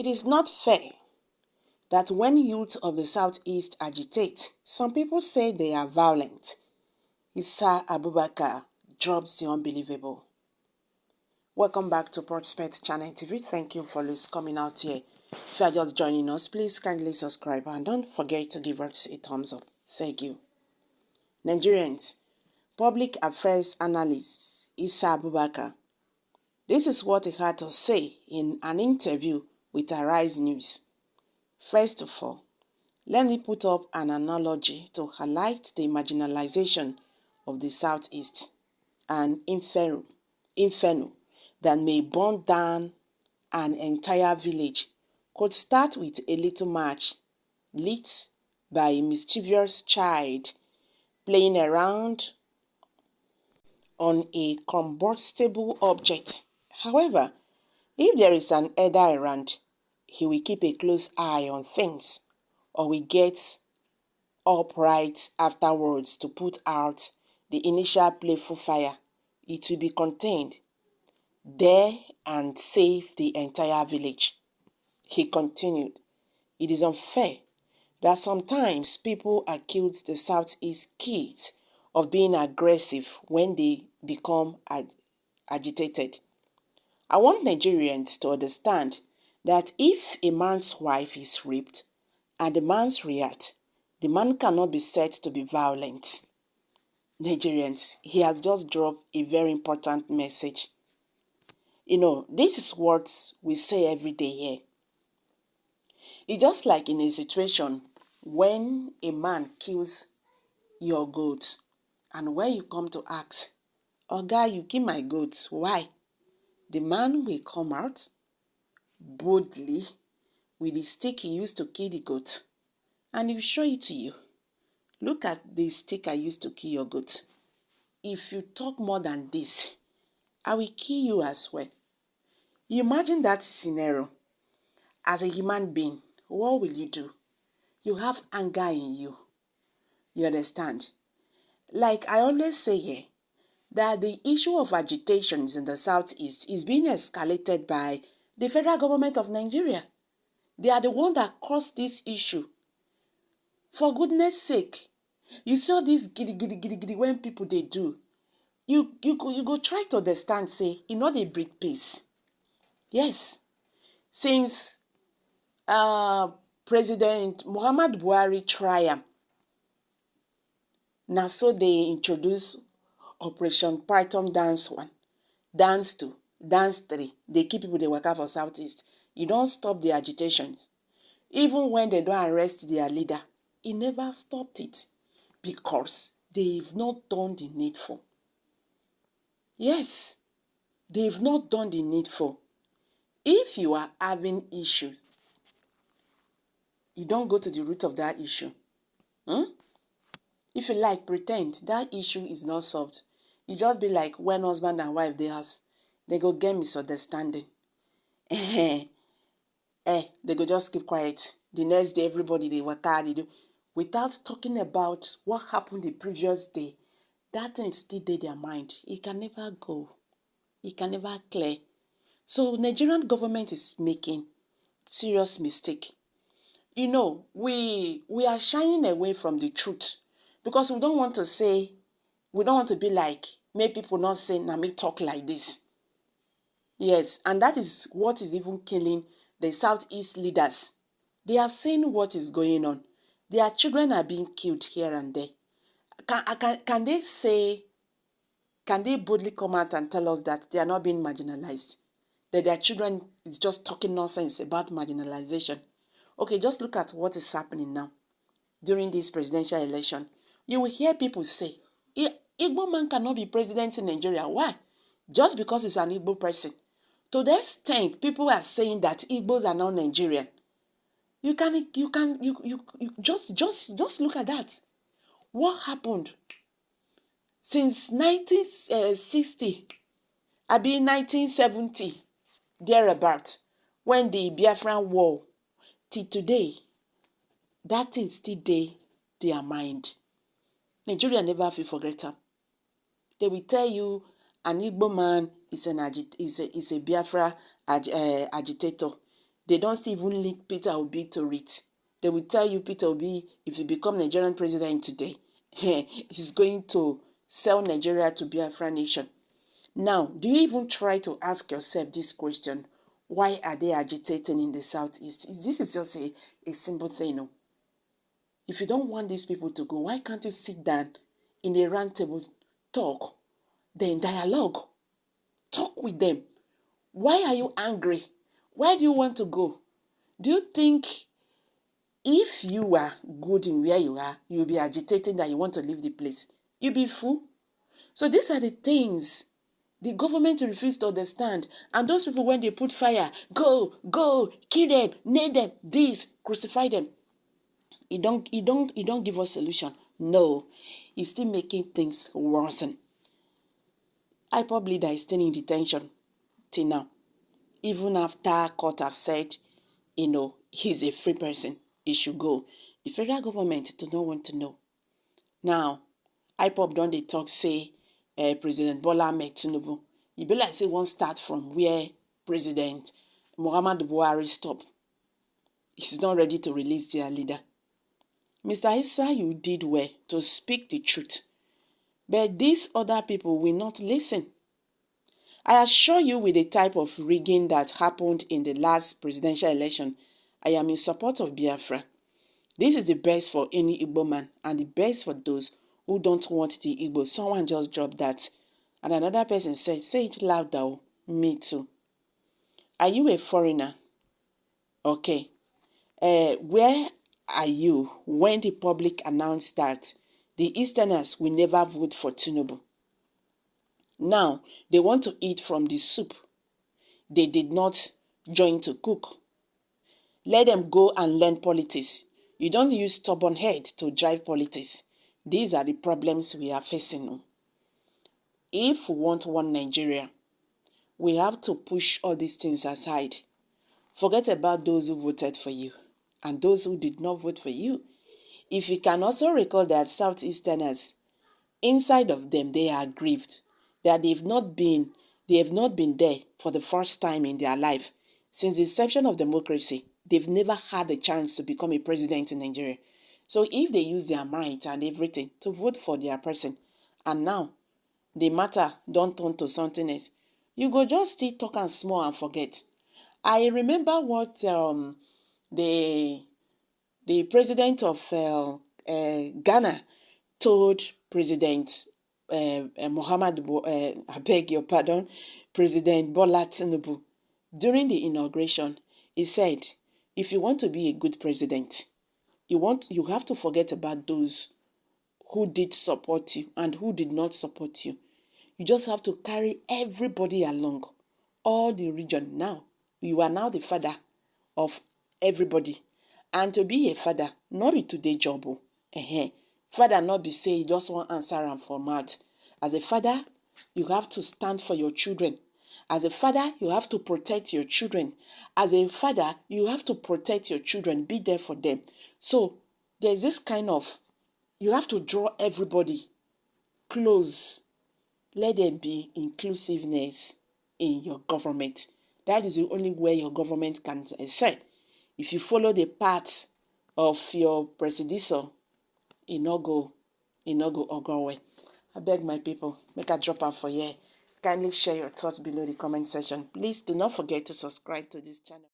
It is not fair that when youth of the Southeast agitate, some people say they are violent. Issa Abubakar drops the unbelievable. Welcome back to Prospect Channel TV. Thank you for coming out here. If you are just joining us, please kindly subscribe and don't forget to give us a thumbs up. Thank you. Nigerians, public affairs analyst Issa Abubakar. This is what he had to say in an interview with Arise News. First of all, let me put up an analogy to highlight the marginalization of the Southeast, an inferno that may burn down an entire village could start with a little match lit by a mischievous child playing around on a combustible object. However, if there is an elder around, he will keep a close eye on things, or will get up right afterwards to put out the initial playful fire. It will be contained there and save the entire village. He continued, it is unfair that sometimes people accuse the Southeast kids of being aggressive when they become agitated. I want Nigerians to understand that if a man's wife is raped and the man reacts, the man cannot be said to be violent. Nigerians, he has just dropped a very important message. This is what we say every day here. It's just like in a situation when a man kills your goat, and when you come to ask, Oga, you kill my goat, why? The man will come out boldly with the stick he used to kill the goat, and he will show it to you. Look at the stick I used to kill your goat. If you talk more than this, I will kill you as well. You imagine that scenario. As a human being, what will you do? You have anger in you. You understand? Like I always say here, that the issue of agitations in the Southeast is being escalated by the federal government of Nigeria. They are the one that caused this issue. For goodness sake, you saw this giddy when people they do. You go try to understand, say, they breed peace. Yes. Since President Muhammad Buhari triumph, now so they introduce Operation Python Dance 1, Dance 2, Dance 3. They keep people they work out for Southeast. You don't stop the agitations. Even when they don't arrest their leader, he never stopped it because they've not done the needful. Yes, they've not done the needful. If you are having issues, you don't go to the root of that issue. If you like, pretend that issue is not solved. You just be like when husband and wife they go get misunderstanding. They go just keep quiet. The next day, everybody they work hard, without talking about what happened the previous day. That thing still in their mind. It can never go. It can never clear. So Nigerian government is making serious mistake. We are shying away from the truth because we don't want to be like, make people not say, na me talk like this. Yes, and that is what is even killing the Southeast leaders. They are saying what is going on. Their children are being killed here and there. Can they boldly come out and tell us that they are not being marginalized? That their children is just talking nonsense about marginalization? Okay, just look at what is happening now during this presidential election. You will hear people say, Igbo man cannot be president in Nigeria. Why? Just because he's an Igbo person. To the extent people are saying that Igbos are not Nigerian. You just look at that. What happened since 1960, I mean 1970, thereabout, when the Biafran war, till today, that thing still their mind. Nigeria never will forget them. They will tell you an Igbo man is a Biafra agitator. They don't even link Peter Obi to it. They will tell you Peter Obi, if you become Nigerian president today, he's going to sell Nigeria to Biafra nation. Now, do you even try to ask yourself this question? Why are they agitating in the southeast? This is just a simple thing. No? If you don't want these people to go, why can't you sit down in a round table, talk, then dialogue, talk with them? Why are you angry? Why do you want to go? Do you think if you are good in where you are, you'll be agitating that you want to leave the place? You'll be fool. So these are the things the government refuse to understand. And those people, when they put fire, go, kill them, nail them, this, crucify them. It don't give us solution. No, it's still making things worsen. IPOB leader is still in detention till now. Even after court have said, he's a free person, he should go. The federal government do not want to know. Now, IPOB don dey talk say President Bola Ahmed Tinubu, e be like say one start from where President Muhammadu Buhari stop. He's not ready to release their leader. Mr. Issa, you did well to speak the truth, but these other people will not listen. I assure you, with the type of rigging that happened in the last presidential election, I am in support of Biafra. This is the best for any Igbo man and the best for those who don't want the Igbo. Someone just dropped that. And another person said, say it louder. Me too. Are you a foreigner? Okay. Where are you when the public announced that the Easterners will never vote for Tinubu? Now, they want to eat from the soup they did not join to cook. Let them go and learn politics. You don't use stubborn head to drive politics. These are the problems we are facing. If we want one Nigeria, we have to push all these things aside. Forget about those who voted for you and those who did not vote for you. If you can also recall that Southeasterners, inside of them, they are aggrieved that they have not been there for the first time in their life. Since the inception of democracy, they've never had a chance to become a president in Nigeria. So if they use their might and everything to vote for their person, and now the matter don't turn to something else, you go just still talk and small and forget. I remember what the president of Ghana told President President Bola Tinubu during the inauguration. He said, if you want to be a good president, you have to forget about those who did support you and who did not support you. You just have to carry everybody along, all the region. Now, you are now the father of everybody. And to be a father, not be today job. Father not be say you just want answer and format. As a father, you have to stand for your children. As a father, you have to protect your children. As a father, you have to protect your children, be there for them. So there's this kind of, you have to draw everybody close. Let there be inclusiveness in your government. That is the only way your government can excel. If you follow the path of your predecessor, it no go well. I beg my people, make a drop out for here. Kindly share your thoughts below the comment section. Please do not forget to subscribe to this channel.